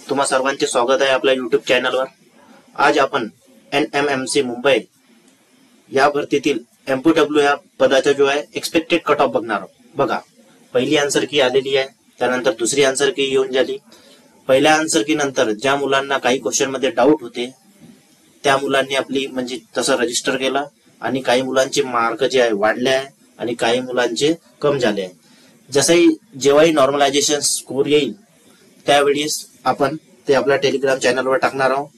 तुम्हा सर्वांचे स्वागत आहे आपल्या युट्यूब चॅनलवर। आज आपण NMMC मुंबई या भरतीतील MPW या पदाचा जो आहे एक्सपेक्टेड कट ऑफ बघणार आहोत। बघा, पहिली आन्सर की आलेली आहे, त्यानंतर दुसरी आन्सर की येऊन झाली। पहिल्या आन्सर की नंतर ज्या मुलांना काही क्वेश्चन मध्ये डाऊट होते त्या मुलांनी आपली म्हणजे तसं रजिस्टर केला आणि काही मुलांचे मार्क जे आहे वाढले आहे आणि काही मुलांचे कम झाले आहे। जसंही जेव्हाही नॉर्मलायझेशन स्कोर येईल त्यावेळेस आपण ते आपल्या टेलिग्राम चॅनलवर टाकणार आहोत।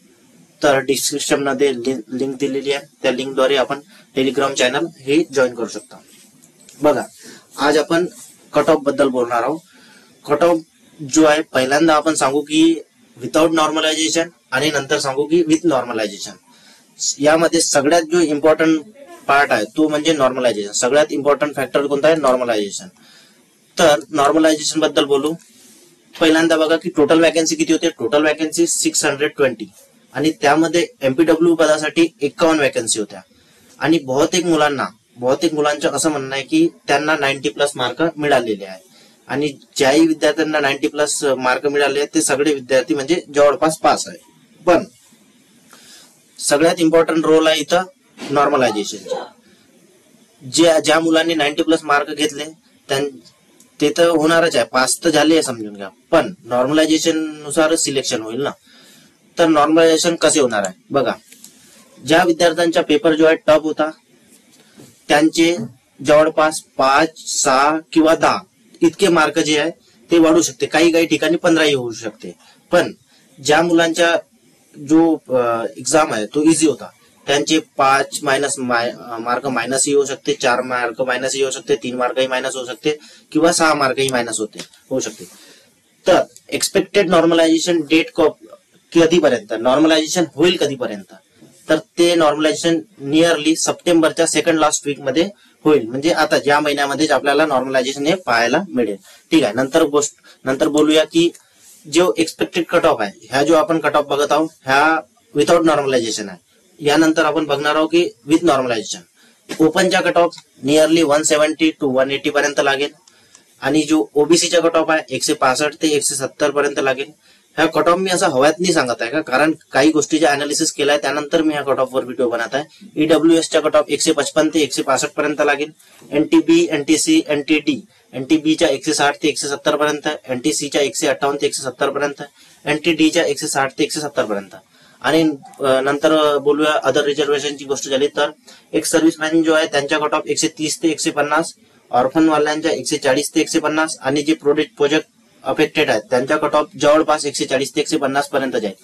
तर डिस्क्रिप्शन मध्ये लिंक दिलेली आहे, त्या लिंक द्वारे आपण टेलिग्राम चॅनल हे जॉईन करू शकता। बघा, आज आपण कट ऑफ बद्दल बोलणार आहोत। कट ऑफ जो आहे पहिल्यांदा आपण सांगू की विदाउट नॉर्मलायझेशन आणि नंतर सांगू की विथ नॉर्मलायझेशन। यामध्ये सगळ्यात जो इम्पॉर्टंट पार्ट आहे तो म्हणजे नॉर्मलायझेशन। सगळ्यात इम्पॉर्टंट फॅक्टर कोणता आहे? नॉर्मलायझेशन। तर नॉर्मलायझेशन बद्दल बोलू। पहिल्यांदा बघा की टोटल वॅकन्सी किती होते? टोटल वॅकन्सी 620 आणि त्यामध्ये MPW पदासाठी 51 वॅकन्सी होत्या आणि बहुतेक मुलांचं असं म्हणणं आहे की त्यांना 90+ मार्क मिळालेले आहे आणि ज्याही विद्यार्थ्यांना 90+ मार्क मिळाले आहेत ते सगळे विद्यार्थी म्हणजे जवळपास पास आहे। पण सगळ्यात इम्पॉर्टंट रोल आहे इथं नॉर्मलायझेशनचा। ज्या मुलांनी 90+ मार्क घेतले ते तर होणारच आहे, पास तर झाले आहे समजून घ्या, पण नॉर्मलायझेशन नुसार सिलेक्शन होईल ना। तर नॉर्मलायझेशन कसे होणार आहे? बघा, ज्या विद्यार्थ्यांचा पेपर जो आहे टफ होता त्यांचे जवळपास 5, 6 किंवा 10 इतके मार्क जे आहे ते वाढू शकते, काही ठिकाणी 15 होऊ शकते। पण ज्या मुलांचा जो एक्झाम आहे तो इझी होता त्यांचे 5 मार्क मायनस होऊ शकते, 4 मार्क मायनस होऊ शकते, 3 मार्कही मायनस होऊ शकते किंवा 6 मार्कही मायनस होऊ शकते। तर एक्सपेक्टेड नॉर्मलायझेशन डेट कधीपर्यंत नॉर्मलायझेशन होईल कधीपर्यंत? तर ते नॉर्मलायझेशन नियरली सप्टेंबरच्या सेकंड लास्ट वीक मध्ये होईल, म्हणजे आता ज्या महिन्यामध्येच आपल्याला नॉर्मलायझेशन हे पाहायला मिळेल। ठीक आहे, नंतर बोलूया की जो एक्सपेक्टेड कट ऑफ आहे, ह्या जो आपण कट ऑफ बघत आहोत ह्या विथआउट नॉर्मलायझेशन आहे। यानंतर आपण बघणार आहोत की विथ नॉर्मलायझेशन। ओपनचा कट ऑफ नियरली 170 to 180 पर्यंत लागेल आणि जो ओबीसीचा कट ऑफ आहे 165 ते 170 पर्यंत लागेल। ह्या कट ऑफ मी असं हव्यात नाही सांगत आहे का, कारण काही गोष्टीचे अनालिसिस केलाय त्यानंतर मी ह्या कट ऑफ वर व्हिडिओ बनवत आहे। EWS चा कट ऑफ 155 ते 165 पर्यंत लागेल। NTB, NTC, NTD, NTB च्या 160 ते 170 पर्यंत, NTC च्या 158 ते 170 पर्यंत, NTD च्या 160 ते 170 पर्यंत। आणि नंतर बोलूया अदर रिझर्वेशनची गोष्ट झाली तर एक सर्व्हिसमॅन जो आहे त्यांच्या कट ऑफ 130 ते 150, ऑर्फन वाल्यांच्या 140 ते 150 आणि जे प्रोजेक्ट अफेक्टेड आहेत त्यांच्या कट ऑफ जवळपास 140 ते 150 पर्यंत जाईल।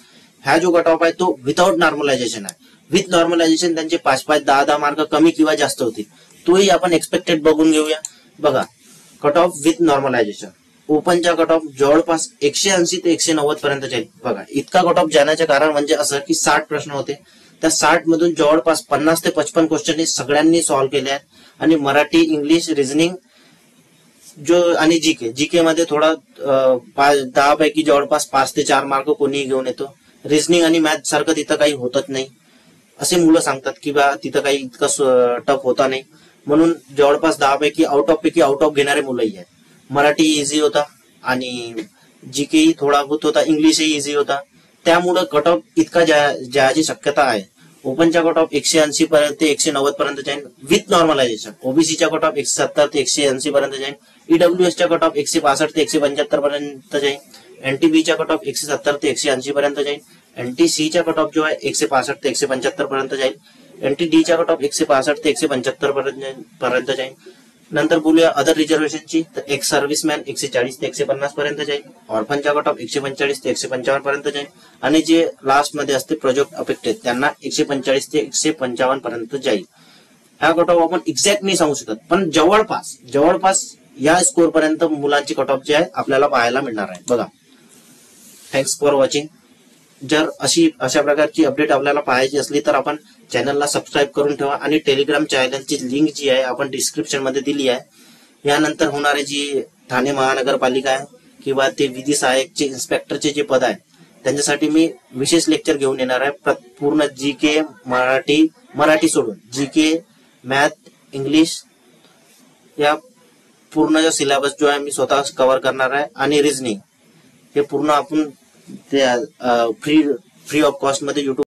हा जो कट ऑफ आहे तो विथआउट नॉर्मलायझेशन आहे। विथ नॉर्मलायझेशन त्यांचे 5-5, 10-10 मार्क कमी किंवा जास्त होतील, तोही आपण एक्सपेक्टेड बघून घेऊया। बघा, कट ऑफ विथ नॉर्मलायझेशन ओपनचा कट ऑफ जवळपास 180 ते 190 पर्यंत जाईल। बघा, इतका कट ऑफ जाण्याचे कारण म्हणजे असं की 60 प्रश्न होते, त्या 60 मधून जवळपास 50 ते 55 क्वेश्चन हे सगळ्यांनी सॉल्व्ह केले आहेत आणि मराठी, इंग्लिश, रिझनिंग जो आणि जीके मध्ये थोडा 10 पैकी जवळपास 5 ते 4 मार्क कोणीही घेऊन येतो। रिझनिंग आणि मॅथ सारखं तिथं काही होतच नाही असे मुलं सांगतात की बा तिथं काही इतकं टफ होता नाही, म्हणून जवळपास 10 पैकी आउट ऑफ घेणारे मुलंही आहेत। मराठी इझी होता आणि जीकेही थोडा बहुत होता, इंग्लिशही इझी होता, त्यामुळं कट ऑफ इतका जायची शक्यता आहे। ओपनचा कट ऑफ 180 पर्यंत 190 पर्यंत जाईल विथ नॉर्मलायझेशन। ओबीसीचा कट ऑफ 170 ते 180 पर्यंत जाईल। EWS चा कट ऑफ 165 ते 175 पर्यंत जाईल। NTB चा कट ऑफ 170 ते 180 पर्यंत जाईल। NTC चा कट ऑफ जो आहे 165 ते 175 पर्यंत जाईल। NTD चा कट ऑफ 165 ते 175 पर्यंत जाईल। नंतर बोलूया अदर रिझर्वेशनची, तर एक सर्व्हिसमॅन 140 ते 150 पर्यंत जाईल। ऑर्फनचा कट ऑफ 145 ते 155 पर्यंत जाईल आणि जे लास्ट मध्ये असते प्रोजेक्ट अफेक्टेड त्यांना 145 ते 155 पर्यंत जाईल। हा कट ऑफ आपण एक्झॅक्ट नाही सांगू शकत, पण जवळपास या स्कोर पर्यंत मुलांची कट ऑफ जे आहे आपल्याला पाहायला मिळणार आहे। बघा, थँक्स फॉर वॉचिंग। जर अशा प्रकारची अपडेट आपल्याला पाहायची असली तर आपण चॅनलला सबस्क्राईब करून ठेवा आणि टेलिग्राम चॅनलची लिंक जी आहे आपण डिस्क्रिप्शन मध्ये दिली आहे। यानंतर होणारे जी ठाणे महानगरपालिका आहे किंवा ते विधी सहाय्यकचे इन्स्पेक्टरचे जे पद आहे त्यांच्यासाठी मी विशेष लेक्चर घेऊन येणार आहे। पूर्ण जीके, मराठी सोडून जीके, मॅथ, इंग्लिश या पूर्ण सिलेबस जो आहे मी स्वतः कव्हर करणार आहे आणि रिझनिंग हे पूर्ण आपण ते फ्री ऑफ कॉस्ट मध्ये युट्यूब